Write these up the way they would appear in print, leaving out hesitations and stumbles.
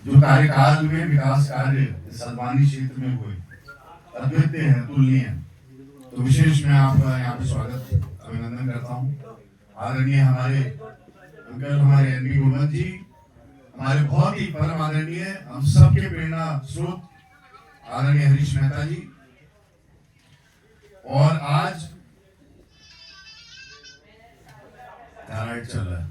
जो कार्यकाल में विकास कार्य सलमानी क्षेत्र में हुए अद्वितीय है, तुलनीय है। तो विशेष मैं आपका यहाँ पे स्वागत अभिनंदन करता हूँ। आदरणीय हमारे अंकल, हमारे एनबी गुरमत जी, हमारे बहुत ही परम आदरणीय, हम सबके प्रेरणा स्रोत आदरणीय हरीश मेहता जी, और आज चल रहा है।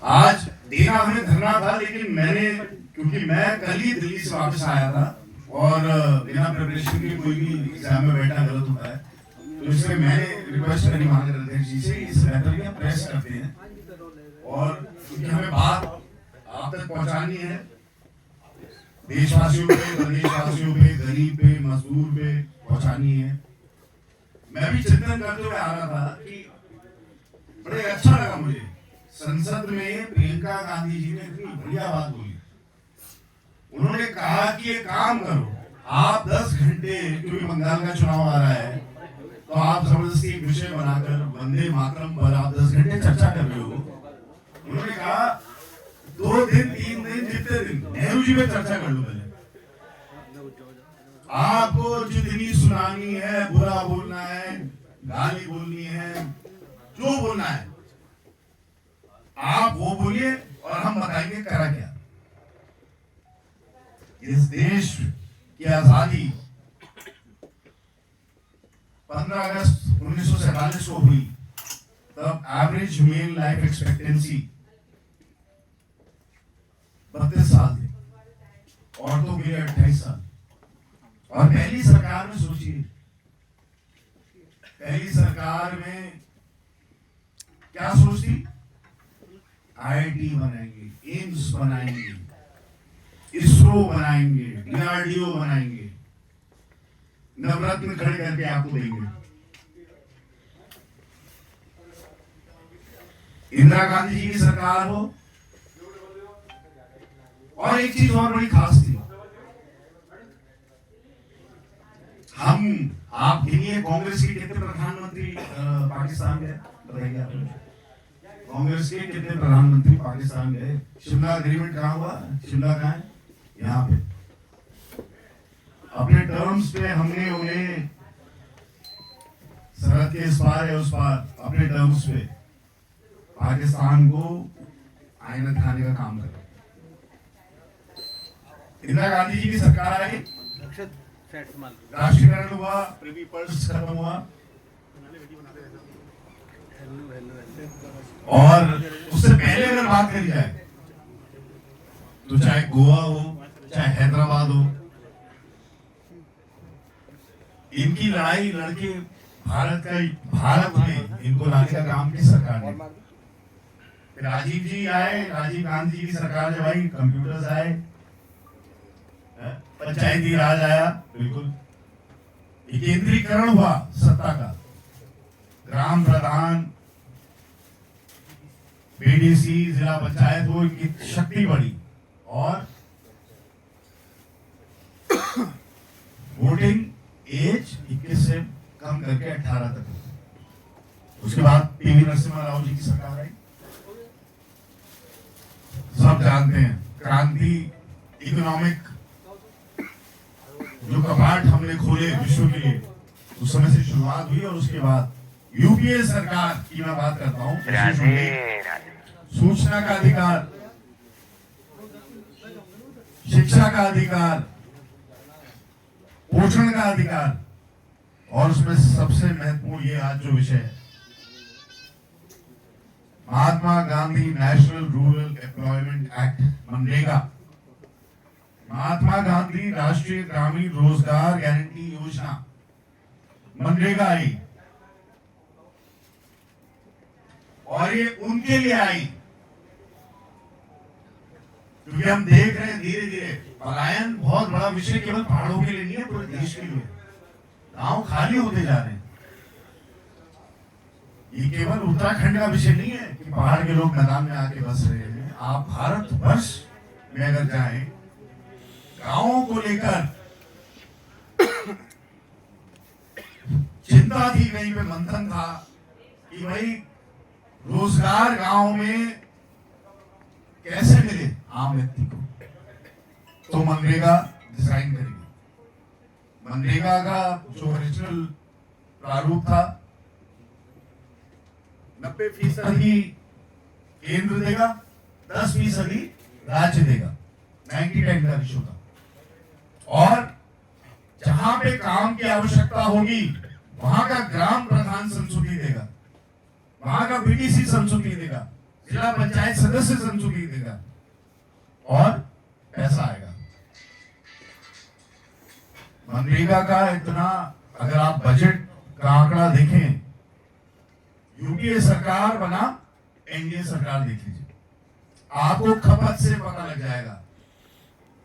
आज देना हमें धरना था, लेकिन मैंने, क्योंकि मैं कल ही दिल्ली से वापस आया था और बिना प्रिपरेशन के कोई भी एग्जाम में बैठना गलत होता है, तो इसलिए मैंने रिक्वेस्ट करी मांग रहे थे जी से, इस बेहतर के प्रेस करते हैं और क्योंकि हमें बात आप तक पहुंचानी है, देशवासियों पे, प्रदेशवासियों पे, गरीब पे, मजदूर पे पहुंचानी है। मैं भी चिंतन करते हुए आ रहा था कि बड़े अच्छा लगा मुझे, संसद में प्रियंका गांधी जी ने इतनी बढ़िया बात बोली। उन्होंने कहा कि ये काम करो, आप 10 घंटे, क्योंकि बंगाल का चुनाव आ रहा है, तो आप जबरदस्ती एक विषय बनाकर वंदे मातरम पर आप 10 घंटे चर्चा कर रहे हो। उन्होंने कहा 2 दिन 3 दिन जितने दिन नेहरू जी पे चर्चा कर लो, पहले आपको जितनी सुनानी है, बुरा बोलना है, गाली बोलनी है, जो बोलना है आप वो बोलिए और हम बताएंगे करा क्या। इस देश की आजादी 15 अगस्त 1947 को हुई, तब एवरेज मेल लाइफ एक्सपेक्टेंसी 32 साल थी, औरतों के लिए 28 साल। और पहली सरकार में सोचिए, पहली सरकार में क्या सोचती, आईआईटी बनाएंगे, एम्स बनाएंगे, इसरो बनाएंगे, डीआरडीओ बनाएंगे, नवरत्न खड़े करके आपको देंगे। इंदिरा गांधी जी की सरकार हो, और एक चीज और बड़ी खास थी, हम, आप गिनिए कांग्रेस के कितने प्रधानमंत्री पाकिस्तान गए, बताइए आप। कांग्रेस के कितने प्रधानमंत्री पाकिस्तान गए? शिमला एग्रीमेंट कहाँ हुआ? शिमला कहाँ है? यहाँ पे। अपने टर्म्स पे हमने उन्हें सरहद के इस पार या उस पार अपने टर्म्स पे पाकिस्तान को आईना दिखाने का काम करा। इंदिरा गांधी जी की सरकार आई, राष्ट्रीयकरण हुआ, प्रिवी पर्स खत्म हुआ, और उससे पहले अगर बात करी जाए तो चाहे गोवा हो, चाहे हैदराबाद हो, इनकी लड़ाई लड़के भारत में इनको लाने का काम किस सरकार ने? राजीव जी आए, राजीव गांधी जी की सरकार जब आई, कंप्यूटर्स आए, पंचायती राज आया, बिल्कुल केंद्रीकरण हुआ सत्ता का, ग्राम प्रधान, बीडीसी, जिला पंचायत हो, इनकी शक्ति बढ़ी, और वोटिंग एज 21 से कम करके 18 तक। उसके बाद पीवी नरसिम्हा राव जी की सरकार आई, सब जानते हैं, क्रांति, इकोनॉमिक जो कपाट हमने खोले विश्व के लिए, उस समय से शुरुआत हुई। और उसके बाद यूपीए सरकार की मैं बात करता हूँ, सूचना का अधिकार, शिक्षा का अधिकार, पोषण का अधिकार, और उसमें सबसे महत्वपूर्ण ये आज जो विषय है, Mahatma Gandhi national rural employment act, मनरेगा, महात्मा गांधी राष्ट्रीय ग्रामीण रोजगार गारंटी योजना, मनरेगा आई, और ये उनके लिए आई, क्योंकि हम देख रहे हैं धीरे धीरे पलायन बहुत बड़ा विषय केवल पहाड़ों के लिए नहीं है, पूरे देश के लिए। गांव खाली होते जा रहे हैं। ये केवल उत्तराखंड का विषय नहीं है कि पहाड़ के लोग मैदान में आके बस रहे हैं। आप भारत वर्ष में अगर जाएं, गांवों को लेकर चिंता थी, कहीं पे मंथन था कि भाई रोजगार गांव में कैसे मिले आम व्यक्ति को, तो मनरेगा डिजाइन करेगी। मनरेगा का जो ओरिजिनल प्रारूप था 90% केंद्र देगा, 10% राज्य देगा, 90-10 का रेशो था। और जहां पे काम की आवश्यकता होगी वहां का ग्राम प्रधान संस्तुति देगा, वहां का बीडीसी संस्तुति देगा, जिला पंचायत सदस्य संस्तुति देगा और पैसा आएगा। मनरेगा का इतना, अगर आप बजट का आंकड़ा देखें, यूपीए सरकार बना एनडीए सरकार देख लीजिए, आपको खपत से पता लग जाएगा।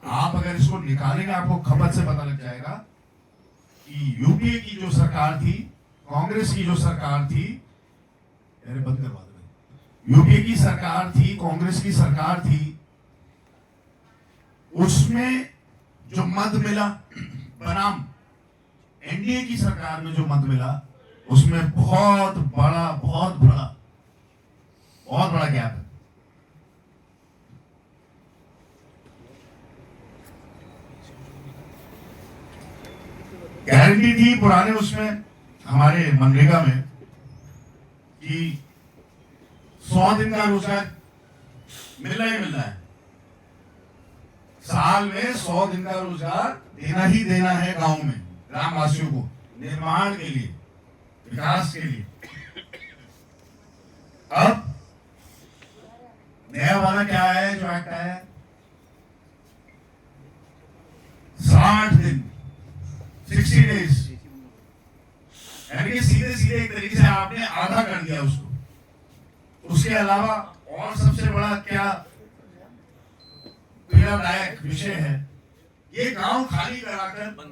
आप अगर इसको निकालेंगे आपको खपत से पता लग जाएगा कि यूपीए की जो सरकार थी, कांग्रेस की जो सरकार थी, अरे बंद करवा दो, यूपीए की सरकार थी, कांग्रेस की सरकार थी, उसमें जो मद मिला बनाम एनडीए की सरकार में जो मद मिला, उसमें बहुत बड़ा गैप है। गारंटी थी पुराने उसमें हमारे मनरेगा में कि 100 दिन का रोजगार मिलना ही मिलना है, साल में 100 दिन का रोजगार देना ही देना है गांव में ग्रामवासियों को, निर्माण के लिए, विकास के लिए। अब नया वाला क्या है जो एक्ट है, 60 दिन, 60 डेज, यानी कि सीधे एक तरीके से आपने आधा कर दिया उसको। उसके अलावा और सबसे बड़ा क्या पीड़ादायक विषय है, ये गांव खाली कराकर,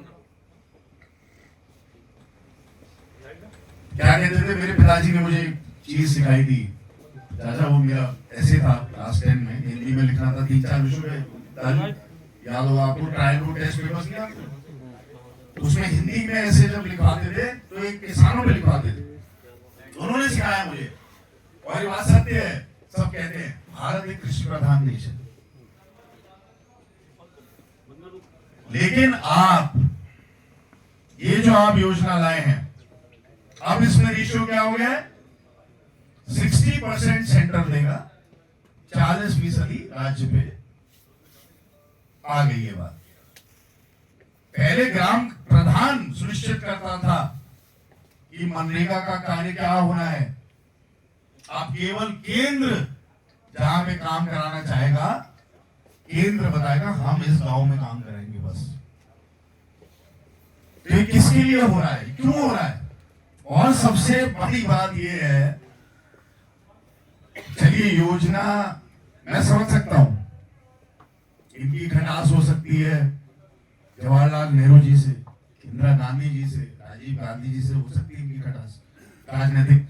क्या कहते थे मेरे पिताजी ने मुझे चीज सिखाई थी, चाचा, वो मेरा ऐसे था क्लास 10 में, हिंदी में लिखना था 3-4 विषय, याद होगा आपको, ट्रायल रूट टेस्ट पेपर्स किया, उसमें हिंदी में ऐसे जब लिखवाते थे तो एक किसानों पे लिखवाते थे, उन्होंने सिखाया मुझे। और ये बात सत्य है, सब कहते हैं भारत एक कृषि प्रधान देश है, लेकिन आप ये जो आप योजना लाए हैं, अब इसमें रेशियो क्या हो गया है, 60% सेंटर देगा, 40% राज्य पे आ गई है बात। पहले ग्राम प्रधान सुनिश्चित करता था कि मनरेगा का कार्य क्या होना है, अब केवल केंद्र जहां पे काम कराना चाहेगा, केंद्र बताएगा हम इस गांव में काम करेंगे बस। तो ये किसके लिए हो रहा है, क्यों हो रहा है? और सबसे बड़ी बात यह है, चलिए योजना मैं समझ सकता हूं, इनकी खटास हो सकती है जवाहरलाल नेहरू जी से, इंदिरा गांधी जी से, राजीव गांधी जी से हो सकती है इनकी खटास राजनीतिक।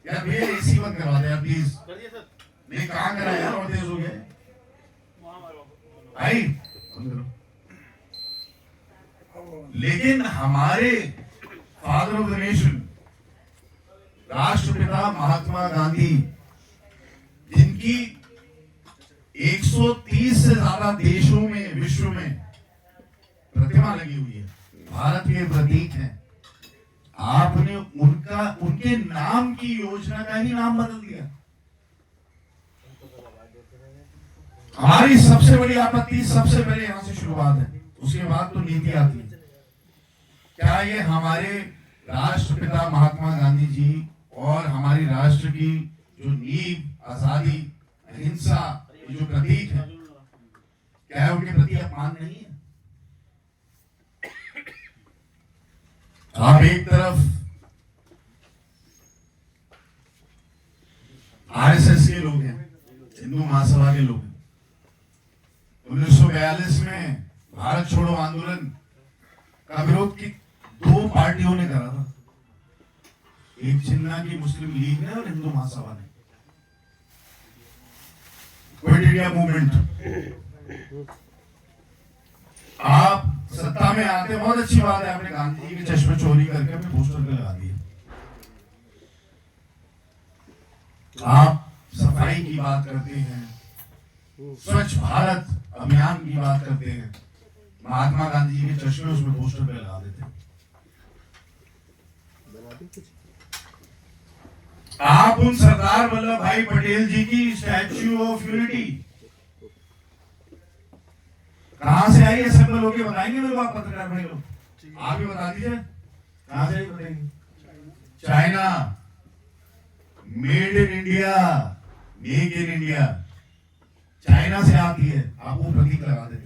यार भैया एसी बंद करवा दे यार प्लीज, नहीं कहां करा यार, और तेज हो गए भाई। लेकिन हमारे फादर ऑफ द नेशन राष्ट्रपिता महात्मा गांधी, जिनकी 130 से ज्यादा देशों में, विश्व में प्रतिमा लगी हुई है, भारत के प्रतीक हैं, आपने उनके नाम की योजना का ही नाम बदल दिया। हमारी सबसे बड़ी आपत्ति सबसे पहले यहां से शुरुआत है, उसके बाद तो नीति आती है। क्या ये हमारे राष्ट्रपिता महात्मा गांधी जी और हमारी राष्ट्र की जो नींव, आजादी, अहिंसा, ये जो प्रतीक है, क्या है उनके प्रति अपमान नहीं है? आप एक तरफ आरएसएस के लोग हैं, हिंदू महासभा के लोग हैं, 1942 में भारत छोड़ो आंदोलन का विरोध की 2 पार्टियों ने करा था, एक जिन्ना की मुस्लिम लीग ने और हिंदू महासभा ने, क्विट इंडिया मूवमेंट। आप सत्ता में आते, बहुत अच्छी बात है, आपने गांधी जी के चश्मे चोरी करके अपने पोस्टर पे लगा दिए, आप सफाई की बात करते हैं, स्वच्छ भारत अभियान की बात करते हैं, महात्मा गांधी जी के चश्मे उसमें पोस्टर पे लगा देते हैं। आप उन सरदार वल्लभ भाई पटेल जी की स्टैच्यू ऑफ यूनिटी कहां से आई है, सब लोग बताएंगे मेरे को, आप पत्रकार भाई लोग आप ही बता दीजिए कहां से आई, बताएंगे। China, made in India, make in India, China से आती है, आप वो प्रतीक लगा देते हैं।